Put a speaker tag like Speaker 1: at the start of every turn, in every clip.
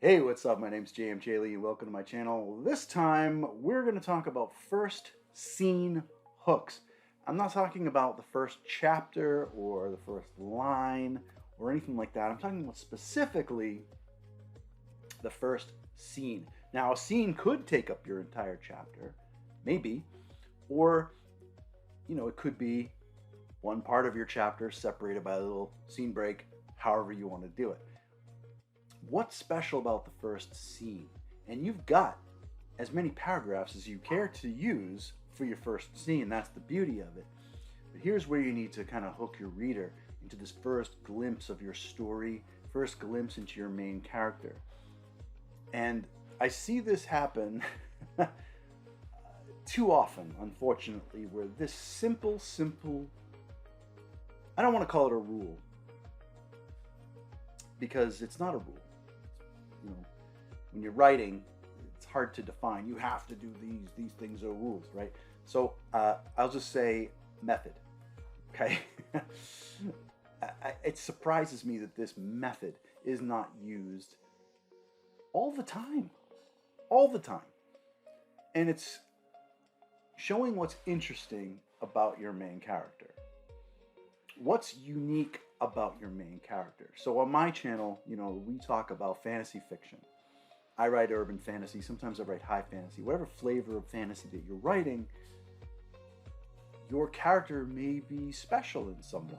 Speaker 1: Hey, what's up? My name's JM Lee and welcome to my channel. This time we're going to talk about first scene hooks. I'm not talking about the first chapter or the first line or anything like that. I'm talking about specifically the first scene. Now, a scene could take up your entire chapter, maybe, or it could be one part of your chapter separated by a little scene break, however you want to do it. What's special about the first scene? And you've got as many paragraphs as you care to use for your first scene. That's the beauty of it. But here's where you need to kind of hook your reader into this first glimpse of your story, first glimpse into your main character. And I see this happen too often, unfortunately, where this simple, I don't want to call it a rule because it's not a rule. You know, when you're writing, it's hard to define. You have to do these. These things are rules, right? So I'll just say method. Okay. It surprises me that this method is not used all the time, all the time, and it's showing what's interesting about your main character. What's unique about your main character? So on my channel, we talk about fantasy fiction. I write urban fantasy, sometimes I write high fantasy. Whatever flavor of fantasy that you're writing, your character may be special in some way.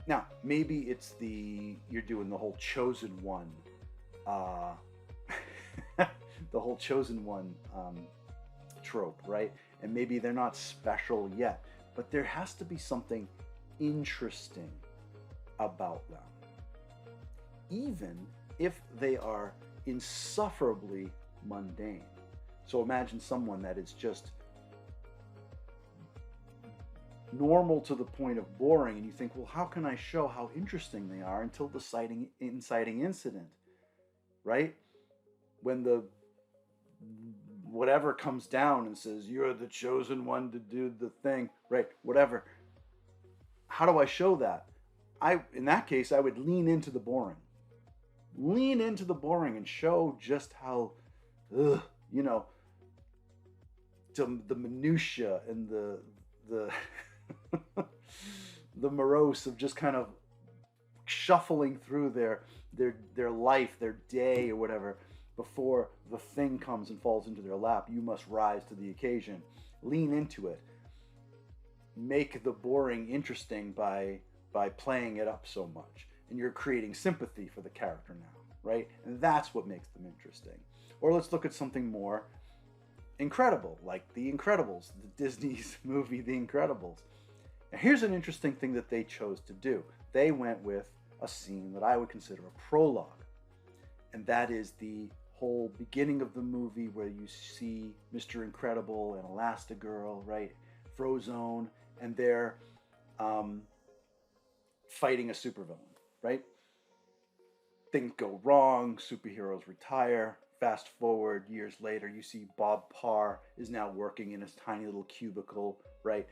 Speaker 1: Now, maybe you're doing the whole chosen one, uh, the whole chosen one trope, right? And maybe they're not special yet, but there has to be something interesting about them, even if they are insufferably mundane. So imagine someone that is just normal to the point of boring, and you think, well, how can I show how interesting they are until the inciting incident, right? When the whatever comes down and says, you're the chosen one to do the thing, right? Whatever. How do I show that? In that case, I would lean into the boring. Lean into the boring and show just how, ugh, you know, the minutia and the the morose of just kind of shuffling through their life, their day, or whatever, before the thing comes and falls into their lap. You must rise to the occasion. Lean into it. Make the boring interesting by playing it up so much, and you're creating sympathy for the character now, right? And that's what makes them interesting. Or let's look at something more incredible, like The Incredibles, the Disney's movie The Incredibles. Now, here's an interesting thing that they chose to do. They went with a scene that I would consider a prologue, and that is the whole beginning of the movie where you see Mr. Incredible and Elastigirl, right? Frozone, and they're fighting a supervillain, right? Things go wrong, superheroes retire. Fast forward years later, you see Bob Parr is now working in his tiny little cubicle, right?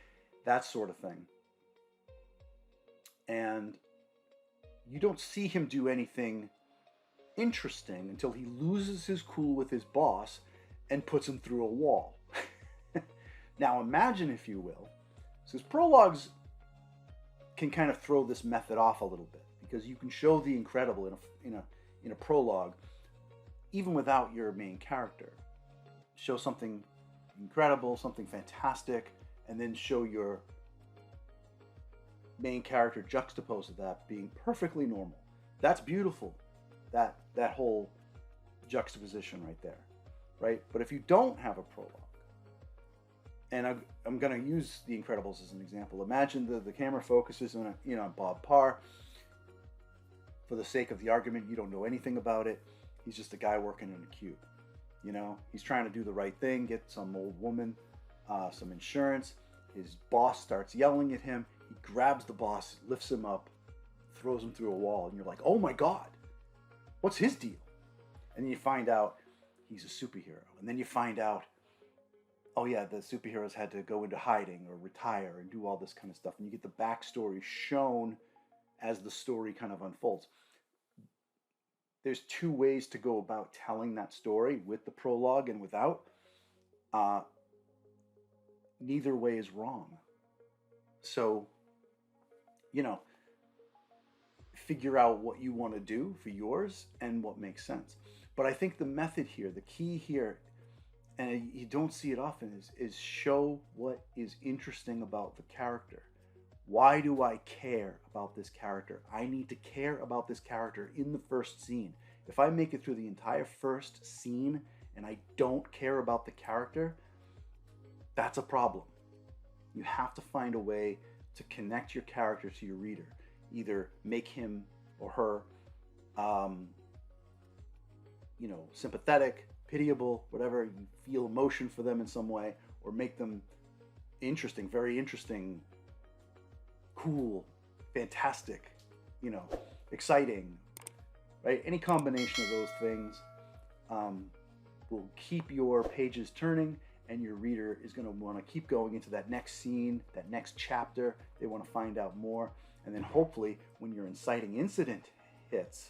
Speaker 1: That sort of thing. And you don't see him do anything interesting until he loses his cool with his boss and puts him through a wall. Now imagine, if you will, because prologues can kind of throw this method off a little bit, because you can show the incredible in a prologue even without your main character. Show something incredible, something fantastic, and then show your main character juxtaposed to that being perfectly normal. That's beautiful. That whole juxtaposition right there, right? But if you don't have a prologue, and I'm going to use The Incredibles as an example. Imagine the camera focuses on Bob Parr. For the sake of the argument, you don't know anything about it. He's just a guy working in a cube. He's trying to do the right thing, get some old woman some insurance. His boss starts yelling at him. He grabs the boss, lifts him up, throws him through a wall, and you're like, oh my God, what's his deal? And then you find out he's a superhero. And then you find out, oh yeah, the superheroes had to go into hiding or retire and do all this kind of stuff. And you get the backstory shown as the story kind of unfolds. there's two ways to go about telling that story, with the prologue and without. Uh, Neither way is wrong. So, you know, figure out what you want to do for yours and what makes sense. But I think the method here, the key here, and you don't see it often, is show what is interesting about the character. Why do I care about this character? I need to care about this character in the first scene. If I make it through the entire first scene and I don't care about the character, that's a problem. You have to find a way to connect your character to your reader. Either make him or her, sympathetic, pitiable, whatever, you feel emotion for them in some way, or make them interesting, very interesting, cool, fantastic, exciting, right? Any combination of those things will keep your pages turning, and your reader is going to want to keep going into that next scene, that next chapter. They want to find out more. And then hopefully when your inciting incident hits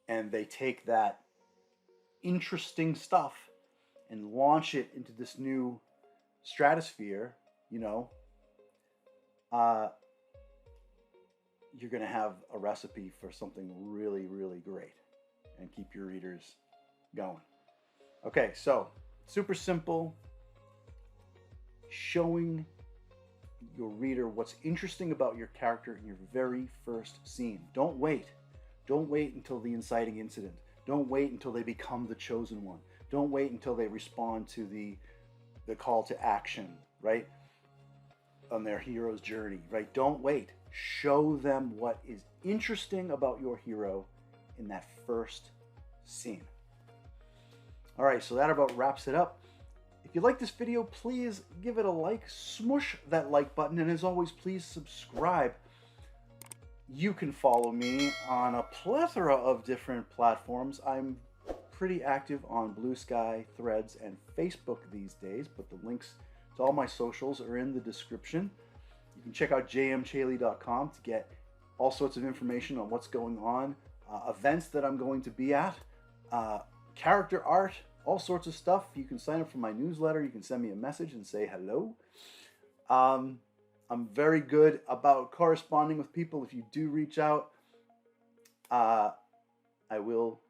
Speaker 1: and they take that interesting stuff and launch it into this new stratosphere, you're going to have a recipe for something really, really great and keep your readers going. Okay, so super simple. Showing your reader what's interesting about your character in your very first scene. Don't wait. Don't wait until the inciting incident. Don't wait until they become the chosen one. Don't wait until they respond to the call to action, right? On their hero's journey, right? Don't wait. Show them what is interesting about your hero in that first scene. All right, so that about wraps it up. If you like this video, please give it a like, smush that like button, and as always, please subscribe. You can follow me on a plethora of different platforms. I'm pretty active on Blue Sky, Threads, and Facebook these days, but the links to all my socials are in the description. You can check out jmchaley.com to get all sorts of information on what's going on, events that I'm going to be at, character art, all sorts of stuff. You can sign up for my newsletter. You can send me a message and say hello. I'm very good about corresponding with people. If you do reach out, I will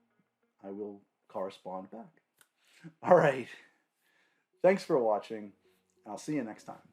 Speaker 1: correspond back. All right. Thanks for watching. I'll see you next time.